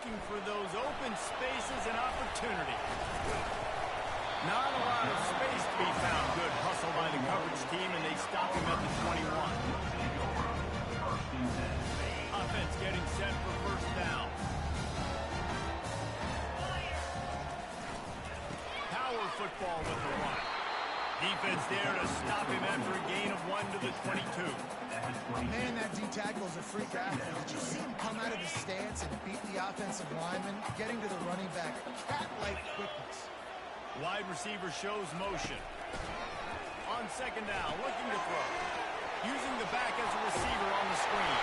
looking for those open spaces and opportunity. Not a lot of space to be found. Good hustle by the coverage team, and they stop him at the 21. Offense getting set for first down. Power football with the run. Defense there to stop him after a gain of 1 to the 22. Man, that D tackle is a freak athlete. Did you see him come out of the stance and beat the offensive lineman, getting to the running back? Cat-like quickness. Wide receiver shows motion. On second down, looking to throw. Using the back as a receiver on the screen.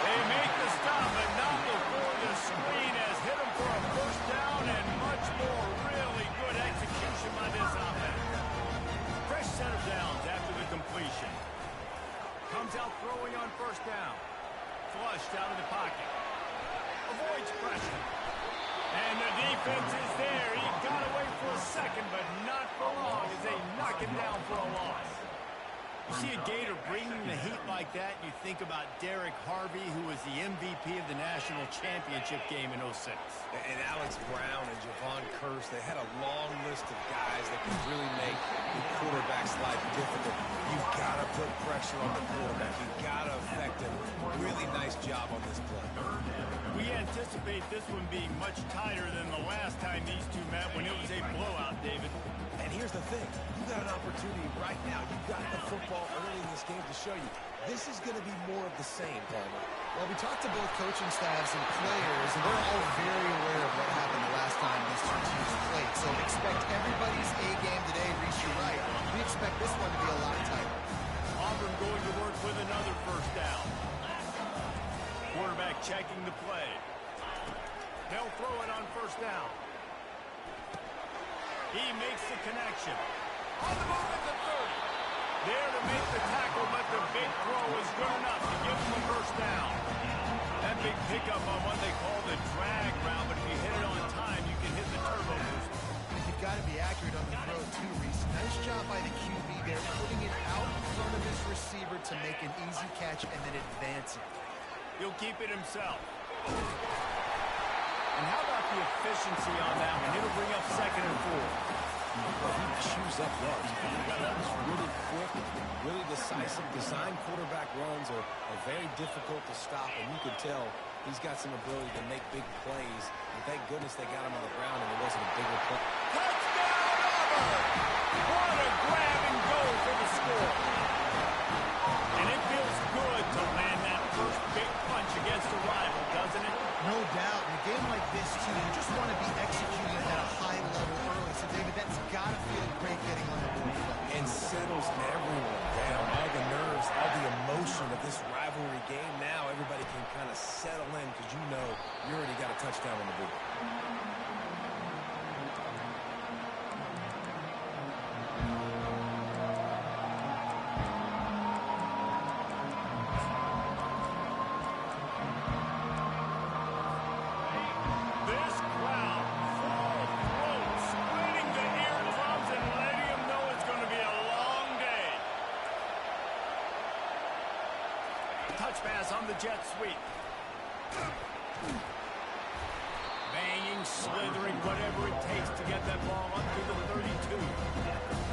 They make the stop, but not before the screen has hit him for a first down and much more. Really good execution by this offense. Fresh set of downs after the completion. Comes out throwing on first down. Flushed out of the pocket. Avoids pressure. And the defense is there. He got away for a second, but not for long as they knock him down for a loss. You see a Gator bringing the heat like that, you think about Derek Harvey, who was the MVP of the national championship game in 06. And Alex Brown and Javon Curse, they had a long list of guys that can really make the quarterback's life difficult. You've got to put pressure on the quarterback. You've got to affect him. Really nice job on this play. We anticipate this one being much tighter than the last time these two met when it was a blowout, David. And here's the thing. You've got an opportunity right now. You've got the football early in this game to show you. This is going to be more of the same, Palmer. Well, we talked to both coaching staffs and players, and they're all very aware of what happened the last time these two teams played. So expect everybody's A game today. Reese, you're right. We expect this one to be a lot tighter. Auburn going to work with another first down. Quarterback checking the play. They'll throw it on first down. He makes the connection. On the move at the 30. There to make the tackle, but the big throw is good enough to give him a first down. That big pickup on what they call the drag route, but if you hit it on time, you can hit the turbo boost. You've got to be accurate on the throw, too, Reese. Nice job by the QB there, putting it out in front of his receiver to make an easy catch and then advance it. He'll keep it himself. And how about the efficiency on that one? It'll bring up 2nd and 4. Well, he chews up yards. He's really quick, really decisive. Design quarterback runs are very difficult to stop, and you can tell he's got some ability to make big plays. And thank goodness they got him on the ground and it wasn't a bigger play. Touchdown, Auburn! What a grab and go for the score. And it feels good to land that first big punch against a rival, doesn't it? No doubt. In a game like this, too, you just want to be executing at a high level early. So, David, that's got to feel great getting on the board. And settles everyone down. All the nerves, all the emotion of this rivalry game. Now everybody can kind of settle in because you know you already got a touchdown on the board. Touch pass on the jet sweep. Banging, slithering, whatever it takes to get that ball up to the 32.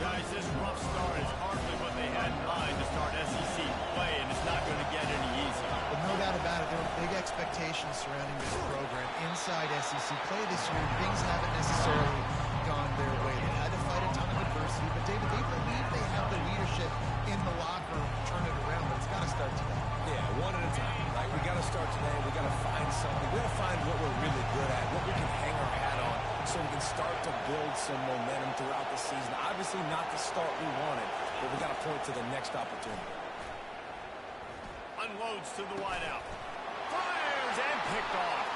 Guys, this rough start is hardly what they had in mind to start SEC play, and it's not going to get any easier. But no doubt about it, there are big expectations surrounding this program. Inside SEC play this year, things haven't necessarily gone their way. They've had to fight a ton of adversity, but David, they believe they have the leadership in the locker room to turn it around, but it's got to start today. Yeah, one at a time. Like, we got to start today. We got to find something. We got to find what we're really good at, what we can hang our hat on, so we can start to build some momentum throughout the season. Obviously, not the start we wanted, but we got to point to the next opportunity. Unloads to the wideout. Fires and picked off.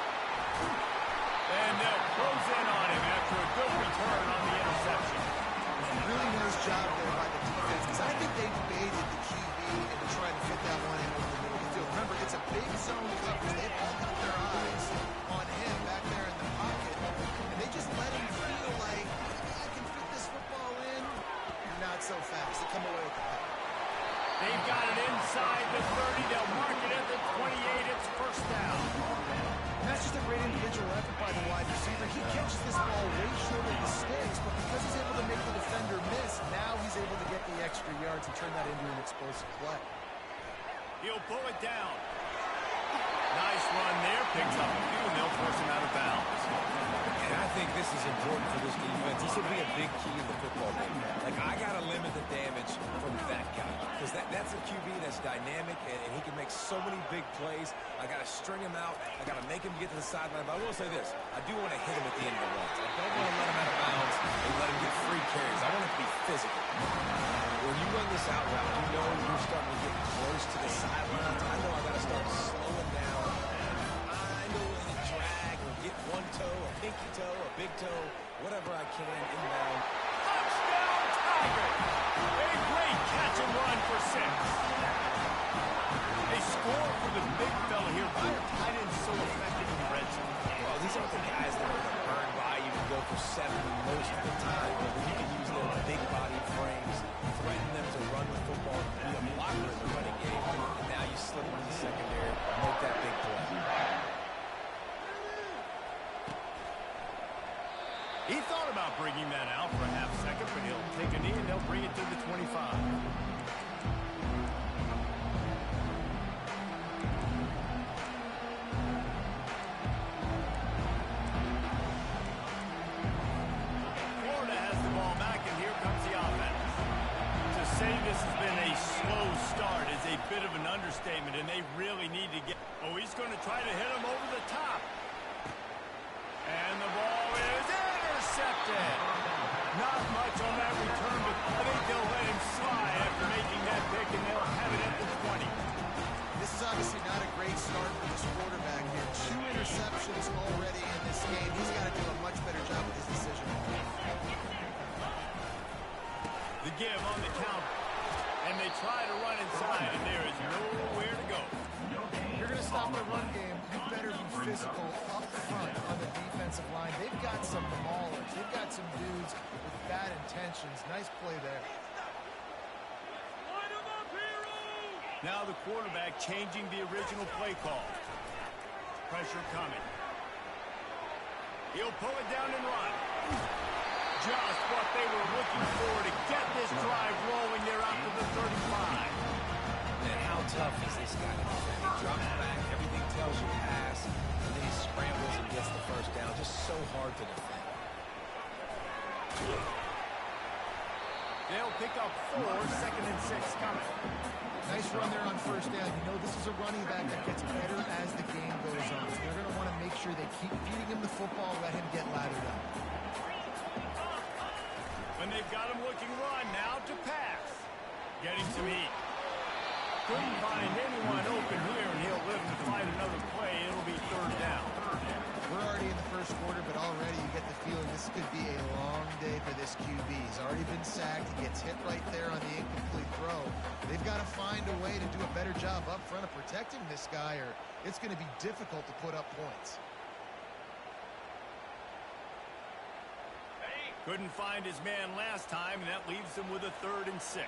And they'll close in on him after a good return on the interception. Really nice job there by the defense, because I think they debated the QB into trying to fit that one in over the middle of the field. Remember, it's a big zone coverage. They've all got their eyes on him back there in the pocket, and they just let him feel like, I can fit this football in. Not so fast. They come away with the pick. They've got it inside the 30. They'll mark it at the 28. It's first down. And that's just a great individual He'll pull it down. Nice run there. Picks up a few, and they'll force him out of bounds. And I think this is important for this defense. This will be a big key in the football game. Like, I got to limit the damage from that guy. Because that's a QB that's dynamic, and he can make so many big plays. I got to string him out. I got to make him get to the sideline. But I will say this. I do want to hit him at the end of the runs. I don't want to let him out of bounds and let him get free carries. I want it to be physical. When you run this out route, you know you're starting to get close to the sidelines. I know I got to start slowing down. I know when to drag or get one toe, a pinky toe, a big toe, whatever I can inbound. Touchdown, Tigers! A great catch and run for 6. A score for the big fella here. Why are tight ends so effective in the red zone? Well, these aren't the guys that are going to burn by you and go for 70 most of the time. But when you can use their big body frames, threaten them to run the football, be a blocker in the running game, and now you slip into the secondary, make that big play. He thought about bringing that out for a half second, but he'll take a knee and they'll bring it to the 25. Florida has the ball back, and here comes the offense. To say this has been a slow start is a bit of an understatement, and they really need to get... Oh, he's going to try to hit him over the top. And the ball is intercepted. Not much on that return, but I think they'll let him slide after making that pick, and they'll have it at the 20. This is obviously not a great start for this quarterback here. 2 interceptions already in this game. He's got to do a much better job with his decision. The give on the count, and they try to run inside, and there is nowhere to go. You're going to stop the run game. You better be physical up front on the defensive line. They've got some maulers. They've got some dudes with bad intentions. Nice play there. Now the quarterback changing the original play call. Pressure coming. He'll pull it down and run. Just what they were looking for to get this drive rolling there out to the 35. And how tough is this guy to defend? He drops back, everything tells you pass, and then he scrambles and gets the first down. Just so hard to defend. They'll pick up 4, 2nd and 6 coming. Nice run there on first down. You know this is a running back that gets better as the game goes on. So they're going to want to make sure they keep feeding him the football, let him get lathered up. When they've got him looking run, now to pass. Getting some heat. Couldn't find anyone open here, and he'll live to fight another play. It'll be 3rd down. We're already in the first quarter, but already you get the feeling this could be a long day for this QB. He's already been sacked. He gets hit right there on the incomplete throw. They've got to find a way to do a better job up front of protecting this guy, or it's going to be difficult to put up points. Couldn't find his man last time, and that leaves him with a 3rd and 6.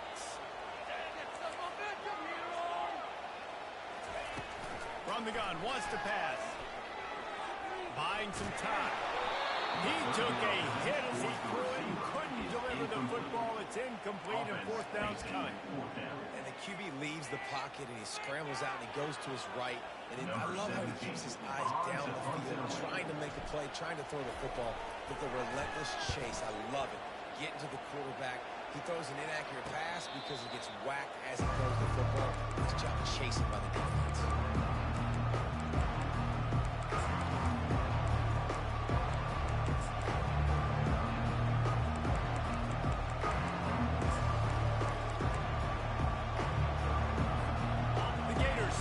From the gun, wants to pass. Buying some time. He took a hit as he threw it and couldn't deliver the football. It's incomplete, and 4th down's coming. And the QB leaves the pocket, and he scrambles out, and he goes to his right. And I love how he keeps his eyes down the field, trying to make a play, trying to throw the football with a relentless chase. I love it. Getting to the quarterback. He throws an inaccurate pass because he gets whacked as he throws the football. Nice job chasing by the defense.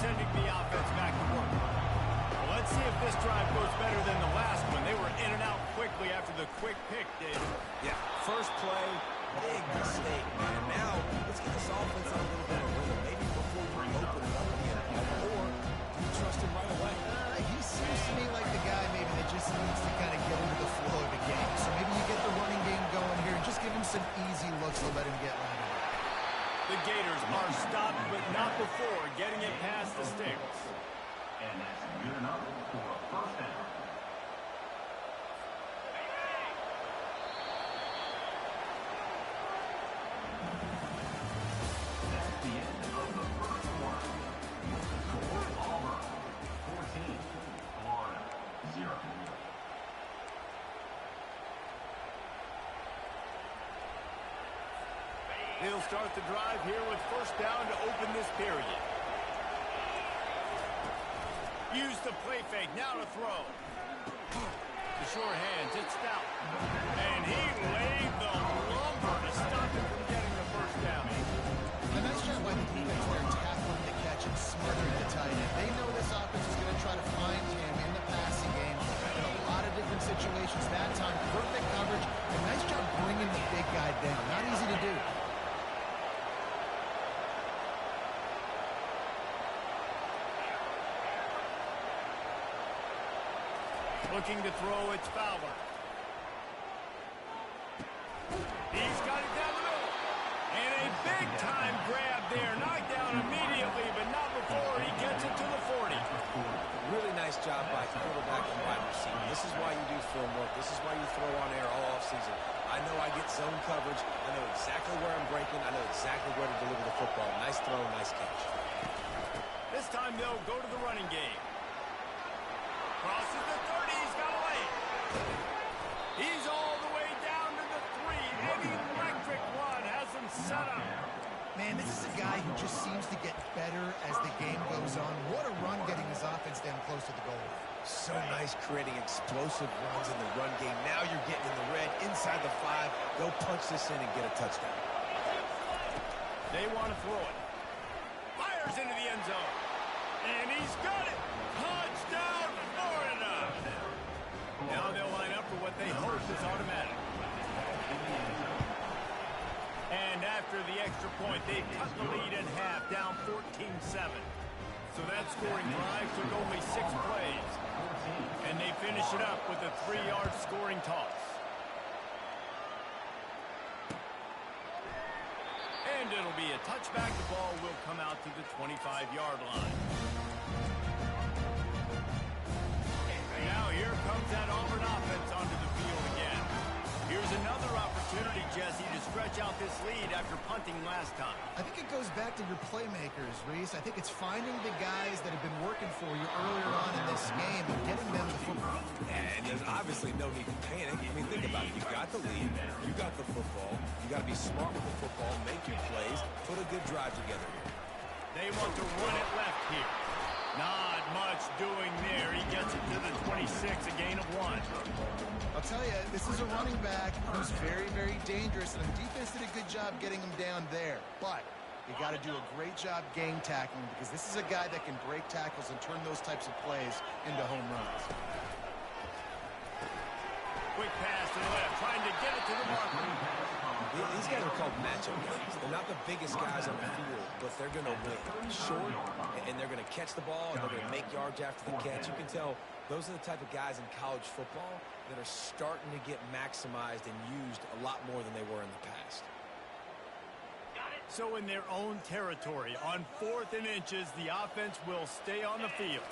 Sending the offense back to work. Well, let's see if this drive goes better than the last one. They were in and out quickly after the quick pick, Dave. Yeah, first play, big mistake, man. Now, let's get this offense on a little bit of rhythm. Maybe before we open it up again. Or do you trust him right away? He seems to me like the guy maybe that just needs to kind of get into the flow of the game. So maybe you get the running game going here and just give him some easy looks to let him get lined up. The Gators are stopped, but not before getting it past the sticks. And that's good enough for a 1st down. That's the end of the first quarter. They'll start the drive here with first down to open this period. Use the play fake, now to throw. The short hands, it's Stout. And he laid the lumber to stop him from getting the first down. A nice job by the defense there, tackling the catch and smothering the tight end. They know this offense is going to try to find him in the passing game in a lot of different situations. That time, perfect coverage. A nice job bringing the big guy down. Not easy to do. Looking to throw, it's Fowler. He's got it down the middle. And a big-time grab there. Knocked down immediately, but not before he gets it to the 40. Really nice job by quarterback and wide receiver. This is why you do film work. This is why you throw on air all offseason. I know I get zone coverage. I know exactly where I'm breaking. I know exactly where to deliver the football. Nice throw, nice catch. This time they'll go to the running game. Crosses the 30. He's got a lane. He's all the way down to the 3. An electric run has him set up. Man, this is a guy who just seems to get better as the game goes on. What a run getting his offense down close to the goal line. So nice creating explosive runs in the run game. Now you're getting in the red inside the 5. Go punch this in and get a touchdown. They want to throw it. Fires into the end zone. And he's got it. Touchdown, Florida. Now they'll line up for what they hope is automatic. And after the extra point, they cut the lead in half, down 14-7. So that scoring drive took only 6 plays. And they finish it up with a 3-yard scoring toss. And it'll be a touchback. The ball will come out to the 25-yard line. Now here comes that Auburn offense onto the field again. Here's another opportunity, Jesse, to stretch out this lead after punting last time. I think it goes back to your playmakers, Reese. I think it's finding the guys that have been working for you earlier on in this game and getting them the football. And there's obviously no need to panic. I mean, think about it. You got the lead. You got the football. You got to be smart with the football, make your plays, put a good drive together here. They want to run it left here. Not much doing there. He gets it to the 26, a gain of 1. I'll tell you, this is a running back who's very, very dangerous, and the defense did a good job getting him down there. But you got to do a great job gang tackling, because this is a guy that can break tackles and turn those types of plays into home runs. Quick pass to the left, trying to get it to the marker. These guys are called matchup guys. They're not the biggest guys on the field, but they're going to win short, and they're going to catch the ball, and they're going to make yards after the catch. You can tell those are the type of guys in college football that are starting to get maximized and used a lot more than they were in the past. So in their own territory, on 4th and inches, the offense will stay on the field.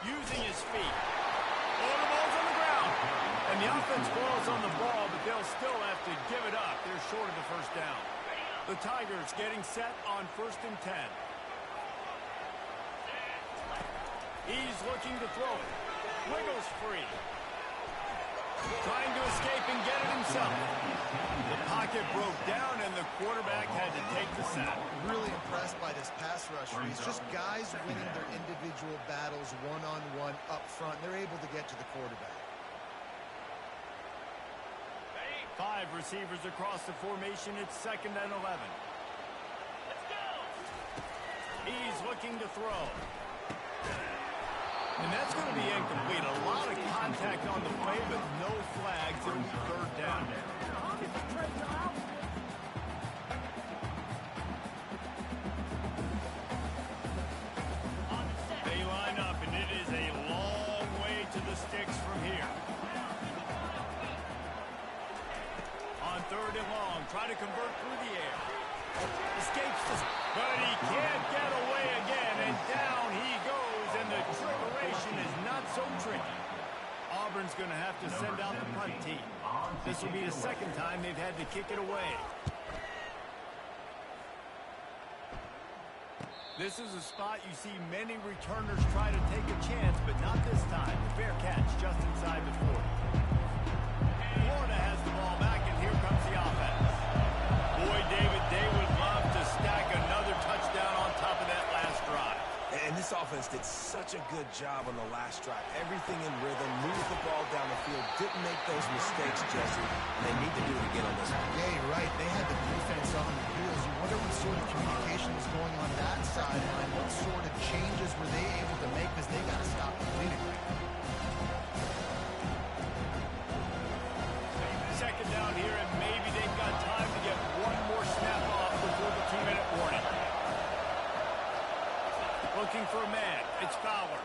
Using his feet. Oh, the ball's on the ground. And the offense falls on the ball, but they'll still have to give it up. They're short of the first down. The Tigers getting set on 1st and 10. He's looking to throw it. Wiggles free. Trying to escape and get it himself. The pocket broke down, and the quarterback had to take the sack. Really impressed by this pass rush. It's just guys winning their individual battles one-on-one up front. They're able to get to the quarterback. 5 receivers across the formation. It's 2nd and 11. He's looking to throw. And that's going to be incomplete. A lot of contact on the play, but no flags. It'll be 3rd down. They line up, and it is a long way to the sticks from here. On 3rd and long, try to convert through the air. Escapes this, but he can't get away again, and down he goes, and the trickeration is not so tricky. Auburn's going to have to send out the punt team. This will be the 2nd time they've had to kick it away. This is a spot you see many returners try to take a chance, but not this time. The fair catch just inside the 40. Florida has the ball back, and here comes the offense. The such a good job on the last drive. Everything in rhythm, moved the ball down the field, didn't make those mistakes, Jesse, and they need to do it again on this one. Yeah, you're right. They had the defense on their heels. You wonder what sort of communication was going on that sideline. What sort of changes were they able to make because they got to stop the bleeding right now. Second down here, and maybe they've got time to get one more snap off before the 2-minute warning. Looking for a man. It's Fowler.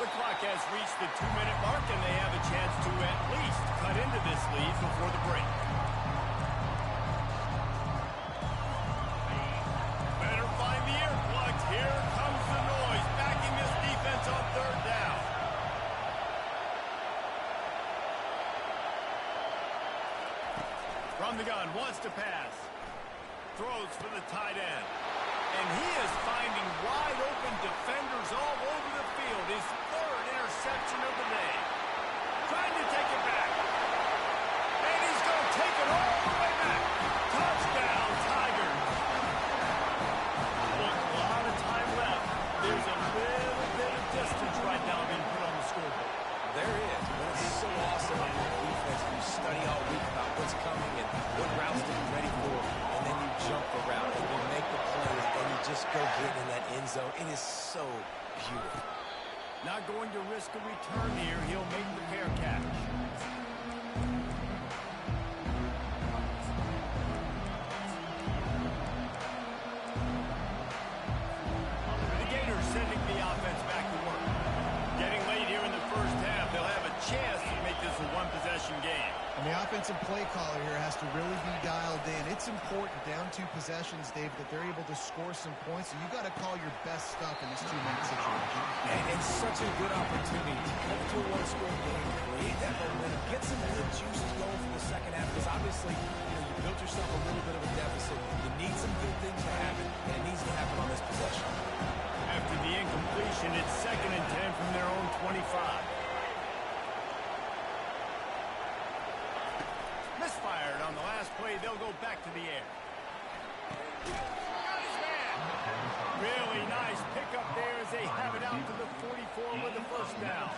The clock has reached the 2-minute mark, and they have a chance to at least cut into this lead before the break. Better find the ear plugs. Here comes the noise, backing this defense on third down. From the gun, wants to pass. Throws for the tight end. And he is finding wide-open defenders all over the field. His third interception of the day. Trying to take it back. And he's going to take it all the way back. Touchdown, Tigers. Look, a lot of time left. There's a little bit of distance right now being put on the scoreboard. There is, but it's so awesome on your defense. You study all week about what's coming and what routes to be ready for, and then you jump the route and you make the plays and you just go get in that end zone. It is so beautiful. Not going to risk a return here. He'll make the fair catch. The Gators sending the offense back to work. Getting late here in the first half. They'll have a chance to make this a one-possession game. And the offensive play caller here has to really be dialed in. It's important, down 2 possessions, Dave, that they're able to score some points. So you got to call your best stuff in this 2-minute situation. And it's such a good opportunity to come to a one-score game, create that momentum, get some good juices going for the second half, because obviously, you built yourself a little bit of a deficit. You need some good things to happen, and it needs to happen on this possession. After the incompletion, it's 2nd and 10 from their own 25. Misfired on the last play. They'll go back to the air. Got his man. Really nice pickup there as they have it out to the 44 with the first down.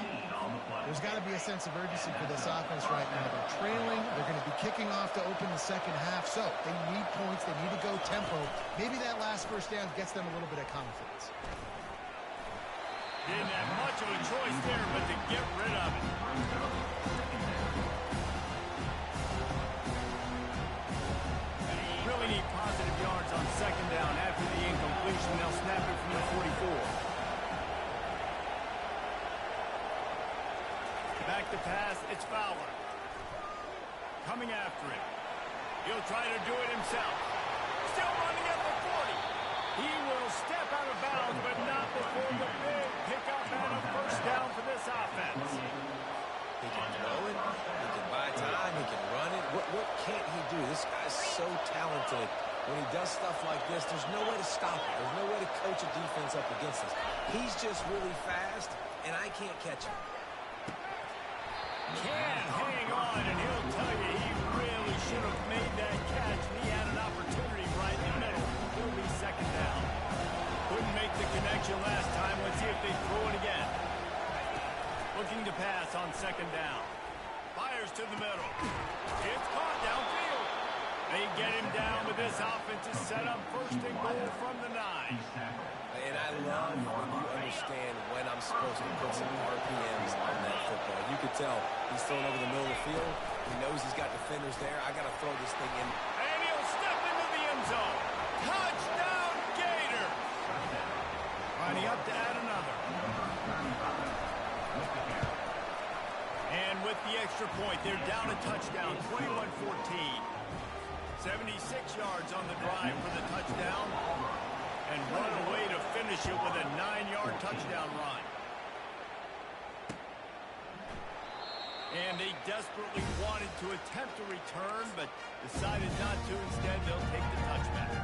There's got to be a sense of urgency for this offense right now. They're trailing. They're going to be kicking off to open the second half. So they need points. They need to go tempo. Maybe that last first down gets them a little bit of confidence. Didn't have much of a choice there, but to get rid of it. Really need positive yards on 2nd down after the incompletion. They'll snap it from the 44. Back to pass, it's Fowler. Coming after it. He'll try to do it himself. Still running at the 40. He will step out of bounds, but not before the big pickup and a first down for this offense. He can throw it, he can buy time, he can run it. What can't he do? This guy's so talented. When he does stuff like this, there's no way to stop it. There's no way to coach a defense up against us. He's just really fast, and I can't catch him. Can't hang on, and he'll tell you he really should have made that catch. He had an opportunity right in the middle. He'll be 2nd down. Couldn't make the connection last time. Let's see if they throw it again. Looking to pass on 2nd down. Fires to the middle. It's caught downfield. They get him down, but this offense is set up 1st and goal from the 9. And I love when you understand when I'm supposed to put some RPMs on that football. You could tell he's throwing over the middle of the field. He knows he's got defenders there. I got to throw this thing in. And he'll step into the end zone. Touchdown, Gators! Lining up to add another. And with the extra point, they're down a touchdown, 21-14. 76 yards on the drive for the touchdown. And run away to finish it with a 9-yard touchdown run. And they desperately wanted to attempt a return, but decided not to. Instead, they'll take the touchback.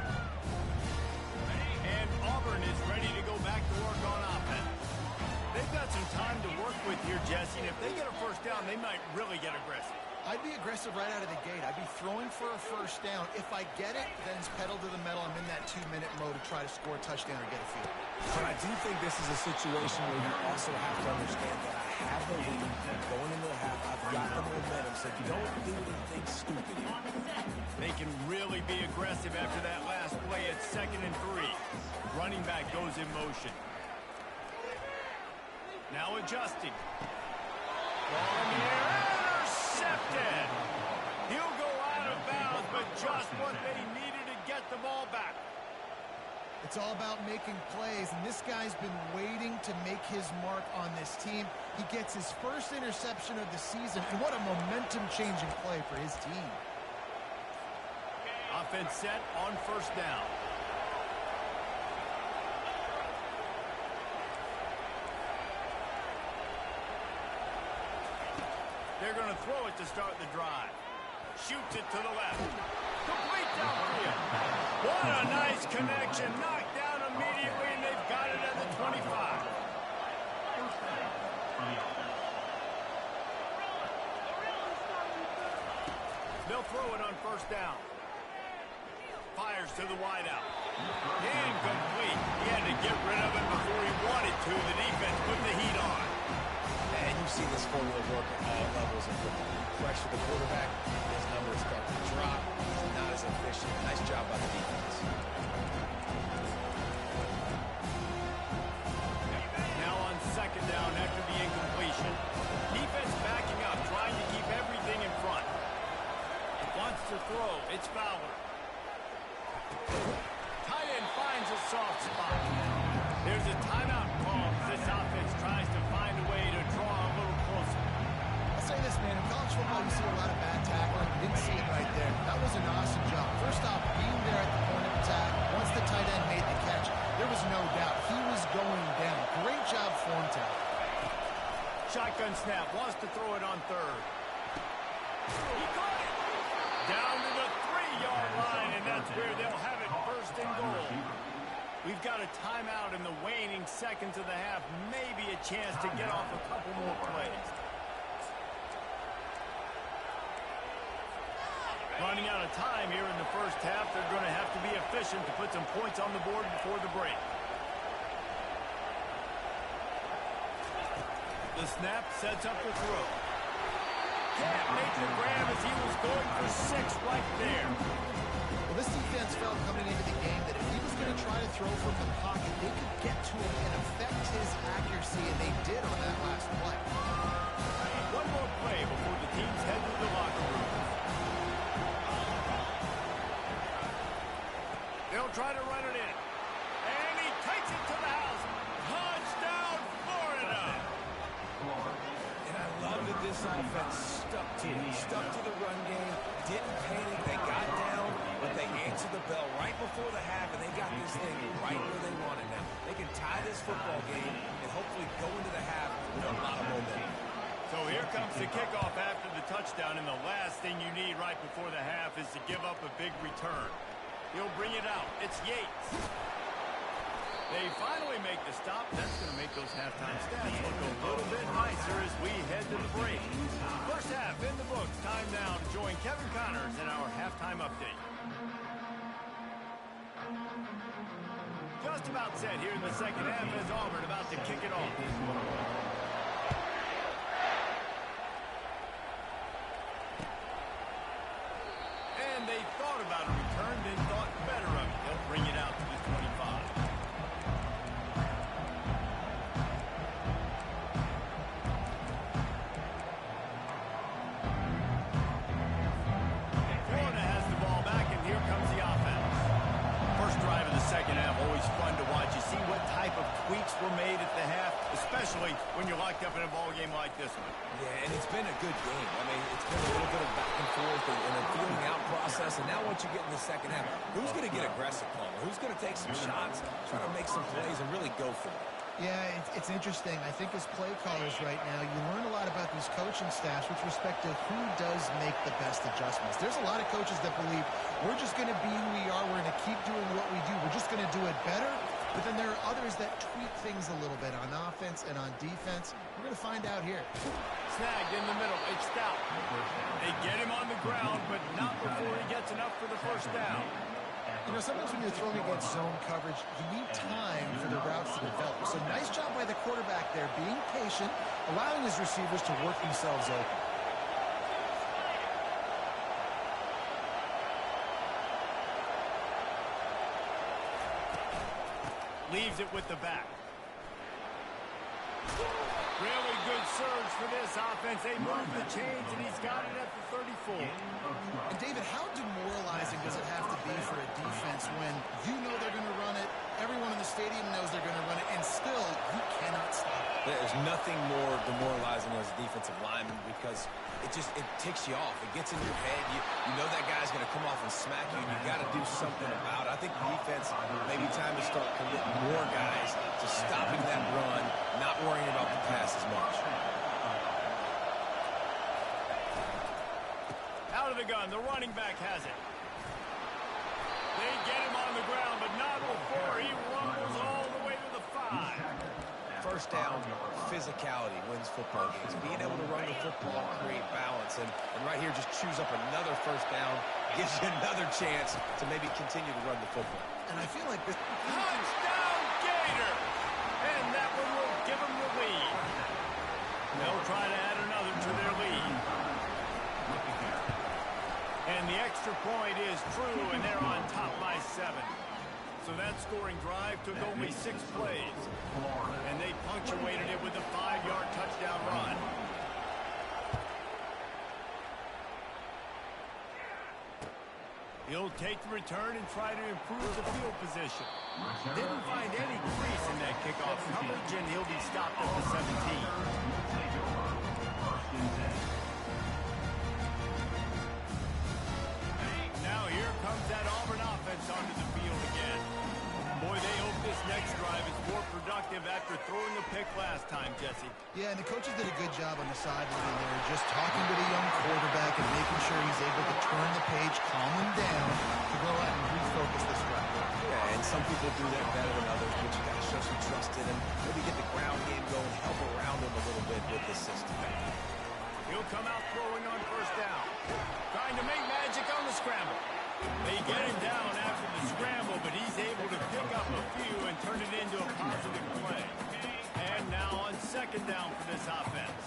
And Auburn is ready to go back to work on offense. They've got some time to work with here, Jesse, and if they get a first down, they might really get aggressive. I'd be aggressive right out of the gate. I'd be throwing for a first down. If I get it, then it's pedal to the metal. I'm in that 2-minute mode to try to score a touchdown or get a field. But I do think this is a situation where you also have to understand that I have the lead going into the half. I've got the momentum, so don't do anything stupid here. They can really be aggressive after that last play at 2nd and 3. Running back goes in motion. Now adjusting. Ball in the air. Intercepted. He'll go out of bounds, but just what they needed to get the ball back. It's all about making plays, and this guy's been waiting to make his mark on this team. He gets his first interception of the season, and what a momentum-changing play for his team. Offense set on first down. They're going to throw it to start the drive. Shoots it to the left. Complete downfield. What a nice connection. Knocked down immediately, and they've got it at the 25. They'll throw it on first down. Fires to the wideout. Incomplete. He had to get rid of it before he wanted to. The defense put the heat on. And you see this formula work at all levels of football. You pressure the quarterback, his numbers start to drop. He's not as efficient. Nice job by the defense. Now on second down after the incompletion. Defense backing up, trying to keep everything in front. Wants to throw. It's Fowler. Tight end finds a soft spot. There's a timeout call as this offense tries to find a way to draw a little closer. I'll say this, man. In college football, you see a lot of bad tackling. You didn't see it right there. That was an awesome job. First off, being there at the point of attack, once the tight end made the catch, there was no doubt he was going down. Great job form tackle. Shotgun snap. Wants to throw it on third. He caught it. Down to the 3-yard line, and that's where they'll have it first and goal. We've got a timeout in the waning seconds of the half. Maybe a chance to get off a couple more plays. Running out of time here in the first half. They're going to have to be efficient to put some points on the board before the break. The snap sets up the throw. Can't make the grab as he was going for 6 right there. Well, this defense felt coming into the game that if he was going to try to throw from the pocket, they could get to him and affect his accuracy, and they did on that last play. One more play before the teams head to the locker room. They'll try to run it in. And he takes it to the house. Touchdown, Florida! And I love that this offense stuck to it. Stuck to the run game, didn't panic, they got down, but they answered the bell right before the half, and they got this thing right where they want it now. They can tie this football game and hopefully go into the half with a lot of momentum. So here comes the kickoff after the touchdown, and the last thing you need right before the half is to give up a big return. He'll bring it out. It's Yates. They finally make the stop. That's going to make those halftime stats look a little bit nicer as we head to the break. First half in the books. Time now to join Kevin Connors in our halftime update. Just about set here in the second half as Auburn about to kick it off. And they thought about a return, then thought better of it. They'll bring it out to the 25. Florida has the ball back, and here comes the offense. First drive of the second half, always fun to watch. You see what type of tweaks were made at the half, especially when you're locked up in a ball game like this one. Yeah, and it's been a good game. I mean, it's been a little bit of back and forth and a feeling out process. And now once you get in the second half, who's going to get aggressive, Palmer? Who's going to take some shots, try to make some plays, and really go for it? Yeah, it's interesting. I think as play callers right now, you learn a lot about these coaching staffs with respect to who does make the best adjustments. There's a lot of coaches that believe we're just going to be who we are. We're going to keep doing what we do. We're just going to do it better. But then there are others that tweak things a little bit on offense and on defense. We're going to find out here. Snagged in the middle. It's stout. They get him on the ground, but not before he gets enough for the first down. You know, sometimes when you're throwing against zone coverage, you need time for the routes to develop. So nice job by the quarterback there, being patient, allowing his receivers to work themselves open. Leaves it with the back. Really good surge for this offense. They move the chains, and he's got it at the 34. And David, how demoralizing does it have to be for a defense when you know they're going to run it, everyone in the stadium knows they're going to run it, and still you cannot stop it? There's nothing more demoralizing as a defensive lineman because it ticks you off. It gets in your head. You know that guy's going to come off and smack you, and you got to do something about it. I think the defense, maybe time to start committing more guys to stopping that run, not worrying about the pass as much. Out of the gun, the running back has it. They get him on the ground, but not before he rumbles all the way to the 5. First down, physicality wins football games. Being able to run the football, create balance, and right here just chews up another first down, gives you another chance to maybe continue to run the football. And I feel like this... Touchdown, Gator! And that one will give them the lead. They'll try to add another to their lead. And the extra point is true, and they're on top by 7. So that scoring drive took only 6 plays. And they punctuated it with a 5-yard touchdown run. He'll take the return and try to improve the field position. Didn't find any crease in that kickoff coverage, and he'll be stopped at the 17. Now here comes that Auburn offense onto the field again. Boy, they hope this next drive is more productive after throwing a pick last time, Jesse. Yeah, and the coaches did a good job on the sideline there, just talking to the young quarterback and making sure he's able to turn the page, calm him down, to go out and refocus this drive. Yeah, and some people do that better than others, but you got to show some trust in him. Maybe get the ground game going, help around him a little bit with this system. He'll come out throwing on first down. Trying to make magic on the scramble. They get him down after the scramble, but he's able to pick up a few and turn it into a positive play. And now on second down for this offense.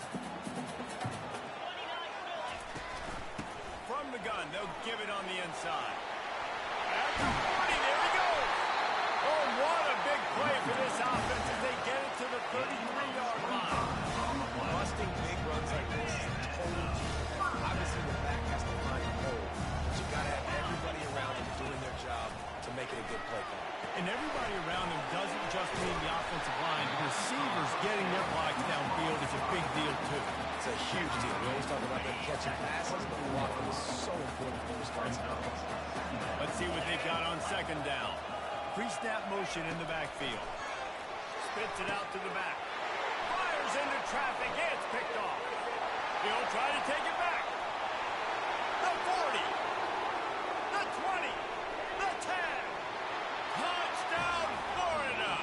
From the gun, they'll give it on the inside. At the 40, there he goes. Oh, what a big play for this offense as they get it to the 33-yard line. Busting big runs like this is total defense. Obviously, the back has to find a hole, but you got to have everybody around them doing their job to make it a good play call. And everybody around them doesn't just mean the offensive line. The receivers getting their blocks downfield is a big deal, too. It's a huge deal. We always talk about them catching passes, but blocking is so important for the starts and offense. Let's see what they've got on second down. Pre-snap motion in the backfield. Spits it out to the back. Fires into traffic. It's picked off. He'll try to take it back. The 40. The 20. The 10. Touchdown, Florida.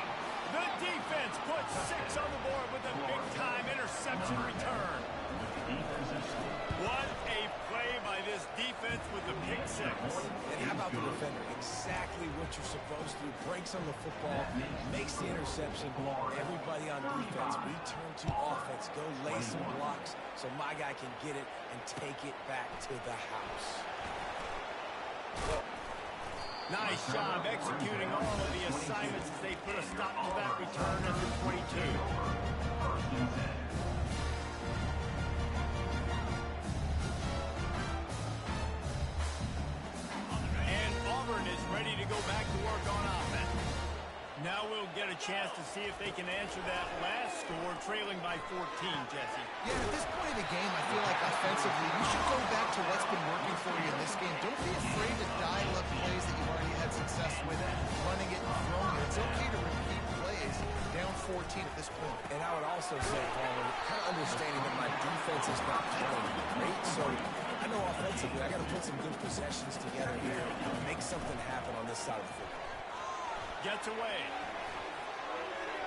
The defense puts 6 on the board with a big-time interception return. What a play by this defense with the pick 6. And how about the defender? Exactly what you're supposed to do. Breaks on the football, makes the interception. Everybody on defense, return to offense. Go lay some blocks so my guy can get it and take it back to the house. Nice job executing all of the assignments as they put a stop to that return at the 22. And Auburn is ready to go back to work on offense. Now we'll get a chance to see if they can answer that last score, trailing by 14, Jesse. Yeah, at this point of the game, I feel like offensively, you should go back to what's been working for you in this game. Don't be afraid to dial up plays that you've already had success with, running it and throwing it. It's okay to repeat plays down 14 at this point. And I would also say, Palmer, kind of understanding that my defense is not playing great, so I know offensively I got to put some good possessions together here and make something happen on this side of the football. Gets away.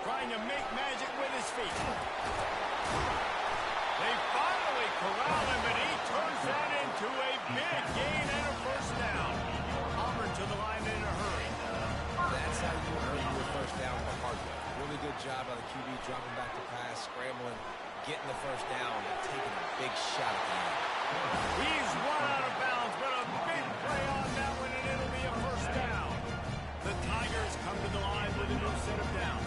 Trying to make magic with his feet. They finally corral him, and he turns that into a big gain and a first down. Auburn to the line in a hurry. That's how you earn your first down the hard way. Really good job by the QB dropping back to pass, scrambling, getting the first down, and taking a big shot at the end. He's run out of bounds, but a big play on that one, and it'll be a first down. The Tigers come to the line with a new set of downs.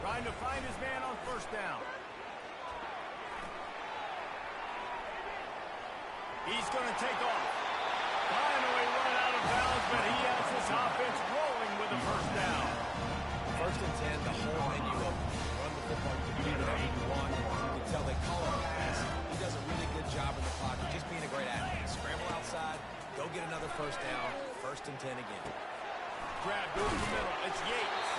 Trying to find his man on first down. He's going to take off. Finally run out of bounds, but he has this offense rolling with a first down. First and 10, the whole menu of run the football, you can do whatever you want. You can tell they call it a pass. He does a really good job in the pocket, just being a great athlete. Scramble outside, go get another first down. First and 10 again. Grab, goes to the middle. It's Yates.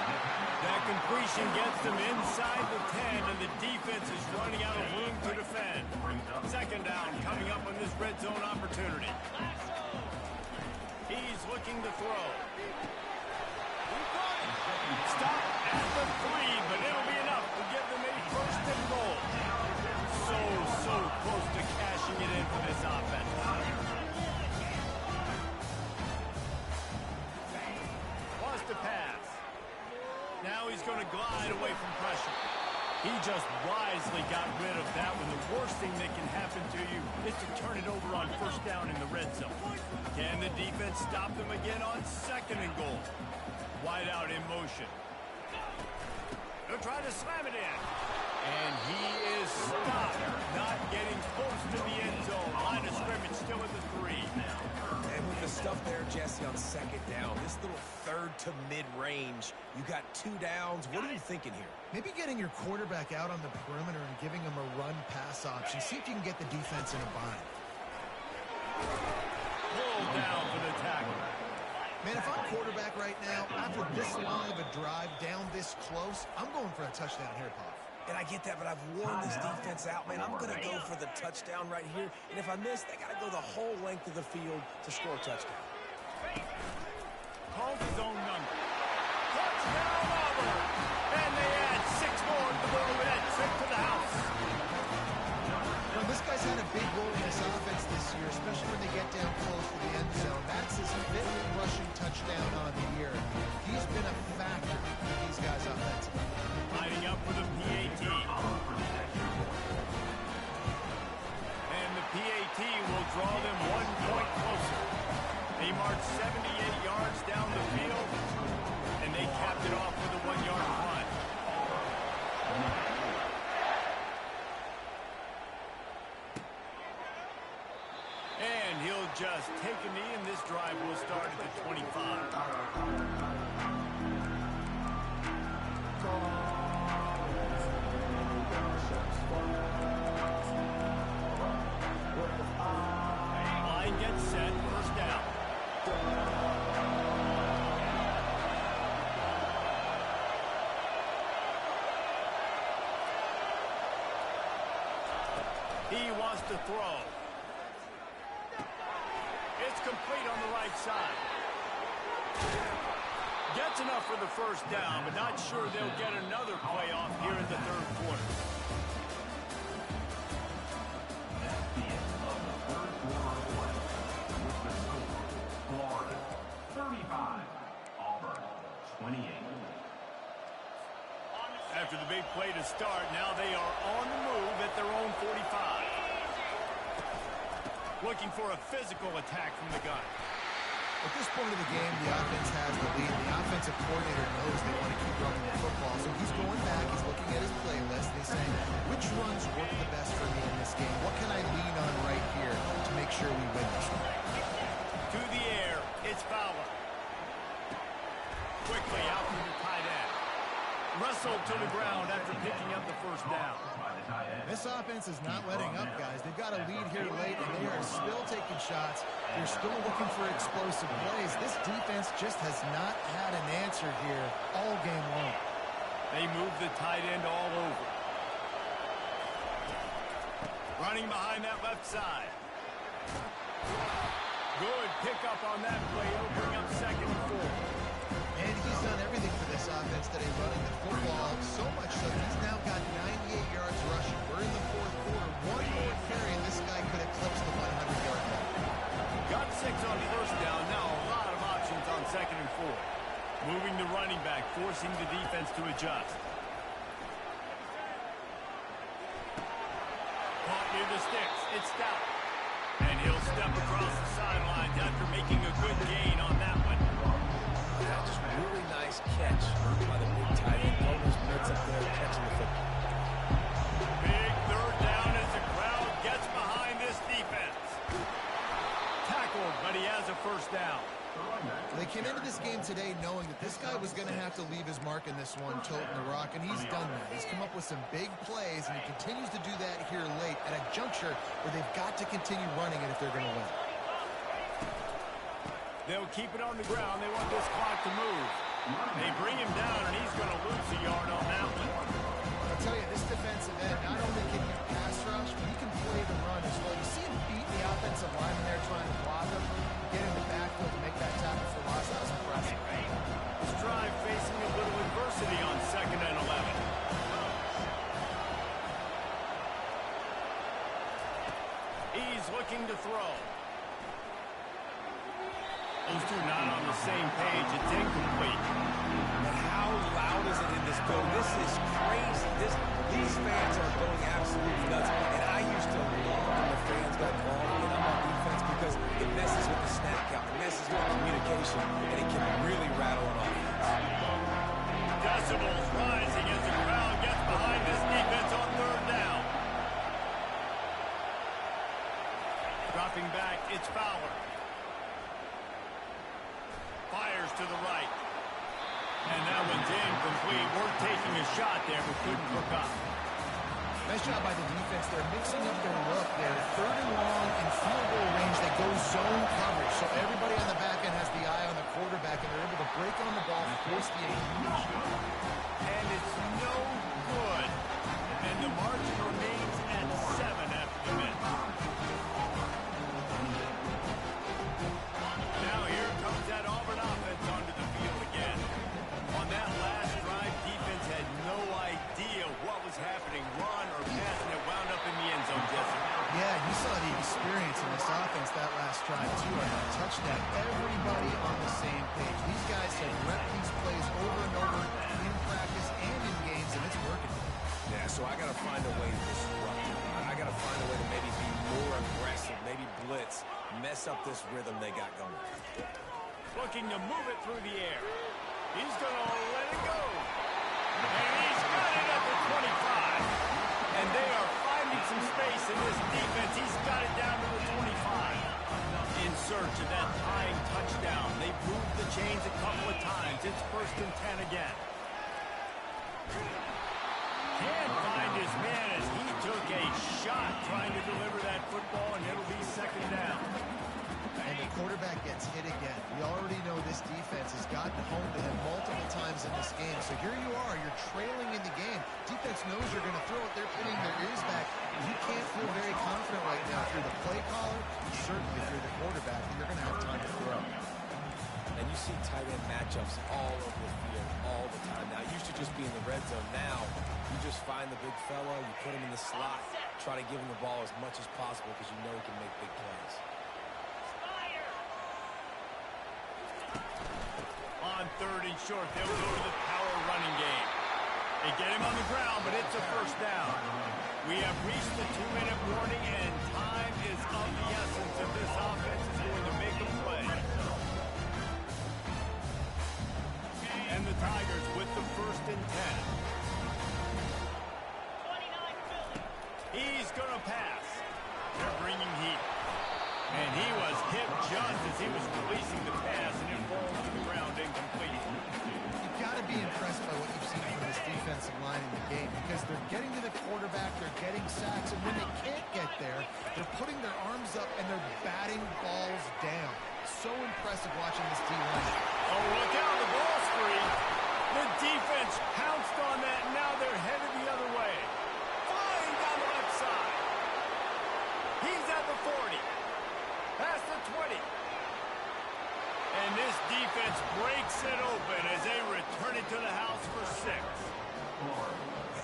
That completion gets them inside the 10, and the defense is running out of room to defend. Second down coming up on this red zone opportunity. He's looking to throw. Stop at the 3, but it'll be enough to give them a first and goal. So close to cashing it in for this offense. Wants to pass. Now he's going to glide away from pressure. He just wisely got rid of that one. The worst thing that can happen to you is to turn it over on first down in the red zone. Can the defense stop them again on second and goal? Wide out in motion. He'll try to slam it in. And he is stopped. Not getting close to the end zone. Line of scrimmage still at the 3. And with the stuff there, Jesse, on second down, this little third to mid-range, you got 2 downs. What are you thinking here? Maybe getting your quarterback out on the perimeter and giving him a run-pass option. See if you can get the defense in a bind. Pulled down for the tackle. Man, if I'm quarterback right now, after this long of a drive down this close, I'm going for a touchdown here, Pop. And I get that, but I've worn this defense out, man. I'm going to go for the touchdown right here. And if I miss, they got to go the whole length of the field to score a touchdown. Calls his own number. Touchdown, Auburn! And they add 6 more to go with that trip to the house. Well, this guy's had a big role in this offense this year, especially when they get down close to the end zone. That's his 5th rushing touchdown on the year. He's been a factor in these guys offensively. Lining up for the PAT. And the PAT will draw them 1 point closer. They march 78 yards down the field, and they capped it off with a 1-yard punt. And he'll just take a knee, and this drive will start at the 25. Line gets set, first down. He wants to throw. It's complete on the right side. Gets enough for the first down, but not sure they'll get another play off here in the 3rd quarter. That's the end of the 3rd quarter of play. With the score, Florida 35, Auburn 28. After the big play to start, now they are on the move at their own 45. Looking for a physical attack from the gun. At this point of the game, the offense has the lead. The offensive coordinator knows they want to keep running the football, so he's going back, he's looking at his playlist, and he's saying, which runs work the best for me in this game? What can I lean on right here to make sure we win this one? To the air, it's Fowler. Quickly out from the tight end. Wrestled to the ground after picking up the first down. This offense is not letting up, guys. They've got a lead here late, and they are still taking shots. They're still looking for explosive plays. This defense just has not had an answer here all game long. They move the tight end all over. Running behind that left side. Good pickup on that play. It'll bring up 2nd and 4. And he's done everything for this offense today, running the football, so much so that he's now got 98 yards rushing. We're in the fourth quarter. One more carry, and this guy could eclipse the 100-yard mark. Got 6 on first down. Now a lot of options on 2nd and 4. Moving the running back, forcing the defense to adjust. Caught near the sticks. It's Stout. And he'll step across the sidelines after making a good gain on that one. Yeah, just really nice catch by the big tight end. Throwing those blitz up there, catching the football. Big 3rd down as the crowd gets behind this defense. Tackled, but he has a first down. They came into this game today knowing that this guy was going to have to leave his mark in this one, toting the rock, and he's done that. He's come up with some big plays, and he continues to do that here late at a juncture where they've got to continue running it if they're going to win. They'll keep it on the ground. They want this clock to move. They bring him down, and he's going to lose a yard on that one. I'll tell you, this defensive end, not only can he pass rush, but he can play the run as well. You see him beating the offensive lineman there trying to block him, get in the backfield to make that tackle for loss. That was impressive. This drive facing a little adversity on 2nd and 11. He's looking to throw. Those two not on the same page. It's incomplete. But how loud is it in this building? This is crazy. These fans are going absolutely nuts. And I used to love when the fans got involved and I'm on defense because it messes with the snap count. It messes with the communication, and it can really rattle an offense. Decibels rising as the crowd gets behind this defense on 3rd down. Dropping back, it's Fowler. Fires to the right. And that one's incomplete. We're taking a shot there, but couldn't hook up. Nice job by the defense. They're mixing up their look. They're 3rd and long in field goal range. They go zone coverage. So everybody on the back end has the eye on the quarterback, and they're able to break on the ball and force the incompletion. And it's no good. And the margin remains at 7 after the minute. Now here comes that Auburn offense onto the field again. On that last drive, defense had no idea what was happening. Run or pass, and it wound up in the end zone, Jesse. Yeah, you saw the experience in this offense that last drive, too, on that touchdown. Everybody on the same page. These guys have repped these plays over and over in practice and in games, and it's working. Yeah, so I got to find a way to disrupt it. I got to find a way to maybe be more aggressive, maybe blitz, mess up this rhythm they got going. Looking to move it through the air. He's going to let it go. And he's got it at the 25. And they are finding some space in this defense. He's got it down to the 25. In search of that tying touchdown. They've moved the chains a couple of times. It's 1st and 10 again. Can't find his man as he took a shot trying to deliver that football, and it'll be 2nd down. And the quarterback gets hit again. We already know this defense has gotten home to him multiple times in this game. So here you are, you're trailing in the game. Defense knows you're going to throw it. They're pinning their ears back. You can't feel very confident right now through the play caller, certainly through the quarterback, that you're going to have time to throw. And you see tight end matchups all over the field all the time. Now, it used to just be in the red zone. Now, you just find the big fella, you put him in the slot, try to give him the ball as much as possible because you know he can make big plays. On 3rd and short, they'll go to the power running game. They get him on the ground, but it's a 1st down. We have reached the 2-minute warning, and time is of the essence if this offense is going to make a play. And the Tigers with the 1st and 10. He's going to pass. They're bringing heat. And he was hit just as he was releasing the pass, and it falls to the ground incomplete. You've got to be impressed by what you've seen from this defensive line in the game because they're getting to the quarterback, they're getting sacks, and when they can't get there, they're putting their arms up and they're batting balls down. So impressive watching this D-line. Oh, look out, the ball's free. The defense pounced on that, and now they're headed the other way. Flying down the left side. He's at the 40. Past the 20. And And this defense breaks it open as they return it to the house for 6.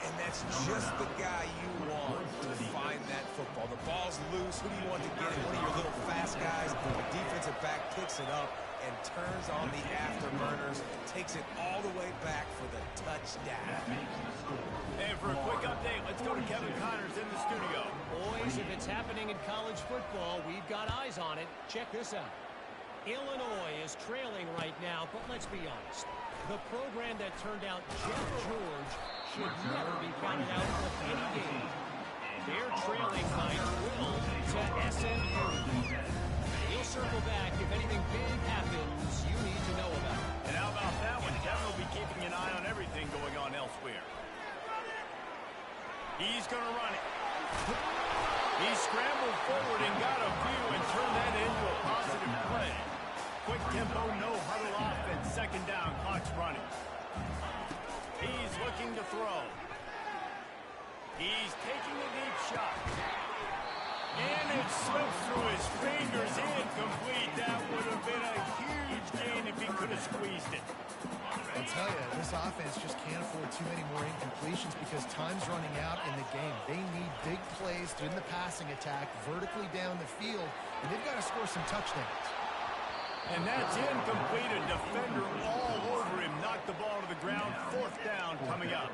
And that's just the guy you want to find that football. The ball's loose. Who do you want to get it? One of your little fast guys. The defensive back picks it up and turns on the afterburners. Takes it all the way back for the touchdown. And for a quick update, let's go to Kevin Connors in the studio. Boys, if it's happening in college football, we've got eyes on it. Check this out. Illinois is trailing right now, but let's be honest. The program that turned out Jeff George should never be counted out of any game. They're trailing by 12 to SMU. He'll circle back if anything big happens you need to know about. And how about that one? Kevin will be keeping an eye on everything going on elsewhere. He's going to run it. He scrambled forward and got a few and turned that into a positive play. Quick tempo, no huddle offense. Second down, clock's running. He's looking to throw. He's taking a deep shot. And it slips through his fingers. Incomplete. That would have been a huge gain if he could have squeezed it. I'll tell you, this offense just can't afford too many more incompletions because time's running out in the game. They need big plays in the passing attack, vertically down the field, and they've got to score some touchdowns. And that's incomplete. A defender all over him. Knocked the ball to the ground. 4th down coming up.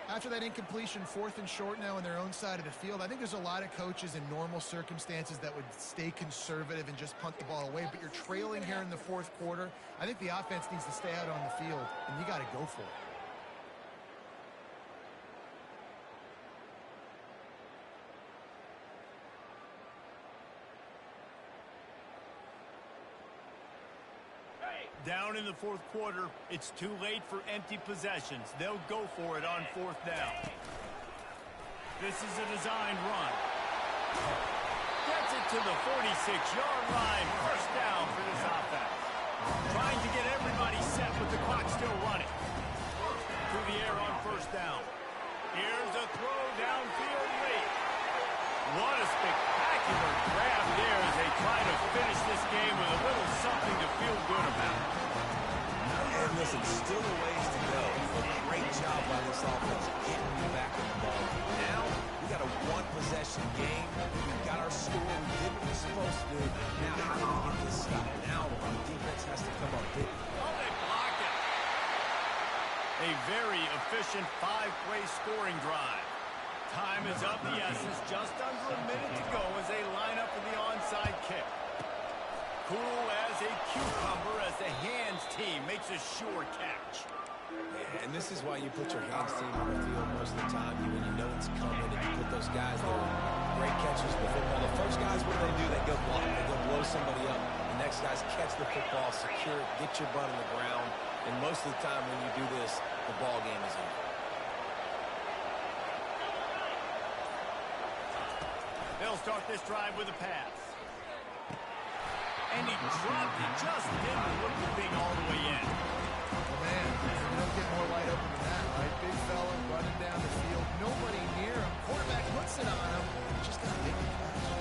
After that incompletion, 4th and short now on their own side of the field, I think there's a lot of coaches in normal circumstances that would stay conservative and just punt the ball away. But you're trailing here in the 4th quarter. I think the offense needs to stay out on the field, and you got to go for it. Down in the 4th quarter, it's too late for empty possessions. They'll go for it on 4th down. This is a designed run. Gets it to the 46-yard line. 1st down for this offense. Trying to get everybody set with the clock still running. Through the air on 1st down. Here's a throw downfield late. What a spectacular grab there as they try to finish this game with a little something to feel good about. And listen, still a ways to go. But great job by this offense getting you back in the ball. Now, we got a one-possession game. We got our score. We did what we're supposed to do. Now, how do we get this stopped? Now, the defense has to come up big. Oh, they block it. A very efficient 5-play scoring drive. Time is up the essence. Just under a minute to go as they line up for the onside kick. Cool as a cucumber as the hands team makes a sure catch. And this is why you put your hands team on the field most of the time when you know it's coming, and you put those guys that are great catchers of the football. The first guys, what do? They go block. They go blow somebody up. The next guys catch the football, secure it, get your butt on the ground. And most of the time when you do this, the ball game is over. They'll start this drive with a pass. And he dropped it. Just didn't look the thing all the way in. Well, man, you don't get more wide open than that, right? Big fella running down the field. Nobody near him. Quarterback puts it on him. Just got to make the catch.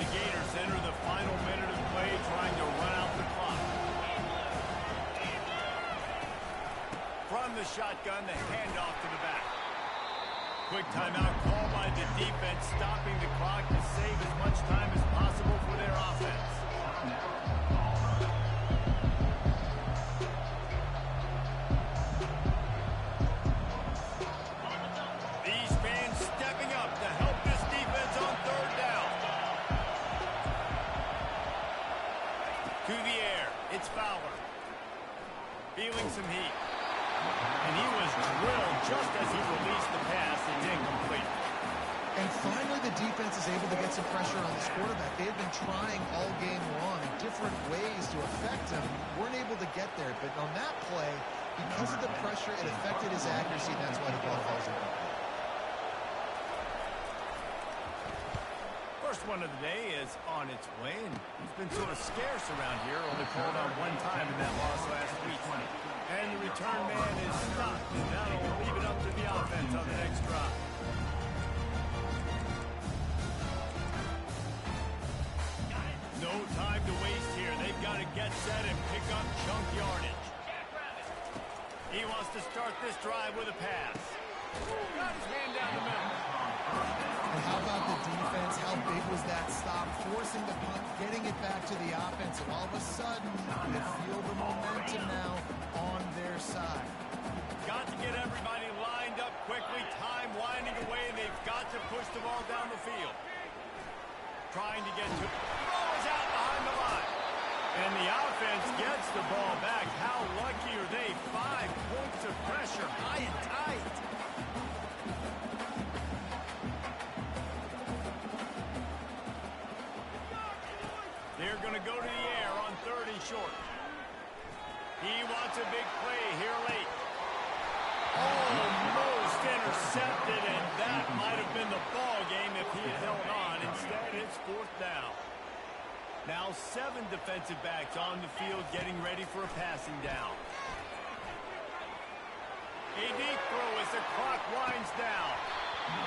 The Gators enter the final minute of play trying to run out the clock. From the shotgun, the handoff to the back. Quick timeout call by the defense, stopping the clock to save as much time as possible for their offense. These fans stepping up to help this defense on 3rd down. To the air, it's Fowler. Feeling some heat. And he was drilled just as he released the pass. It's incomplete. And finally, the defense is able to get some pressure on this quarterback. They have been trying all game long in different ways to affect him. Weren't able to get there. But on that play, because of the pressure, it affected his accuracy, and that's why the ball falls incomplete. First one of the day is on its way, and he's been sort of scarce around here. Only called out one time in that loss last week. And the return man is stopped, and that'll leave it up to the offense on the next drive. No time to waste here. They've got to get He wants to start this drive with a pass. Got his man down the middle. And how about the defense? How big was that stop? Forcing the punt, getting it back to the offense. And all of a sudden, you feel the momentum now on their side. Got to get everybody lined up quickly. Time winding away, and they've got to push the ball down the field. Trying to get to it. Ball is out behind the line. And the offense gets the ball back. How lucky are they? 5 points of pressure, high and tight. They're going to go to the air on 3rd and short. He wants a big play here late. Almost intercepted, and that might have been the ball game if he had held on. Instead, it's 4th down. Now 7 defensive backs on the field getting ready for a passing down. A deep throw as the clock winds down.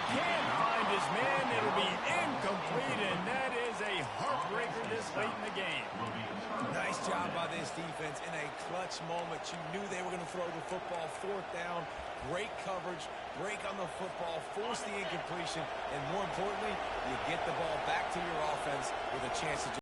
Can't find his man. It'll be incomplete, and that is a heartbreaker this late in the game. Nice job by this defense in a clutch moment. You knew they were going to throw the football. 4th down, great coverage, break on the football, force the incompletion, and more importantly, you get the ball back to your offense with a chance to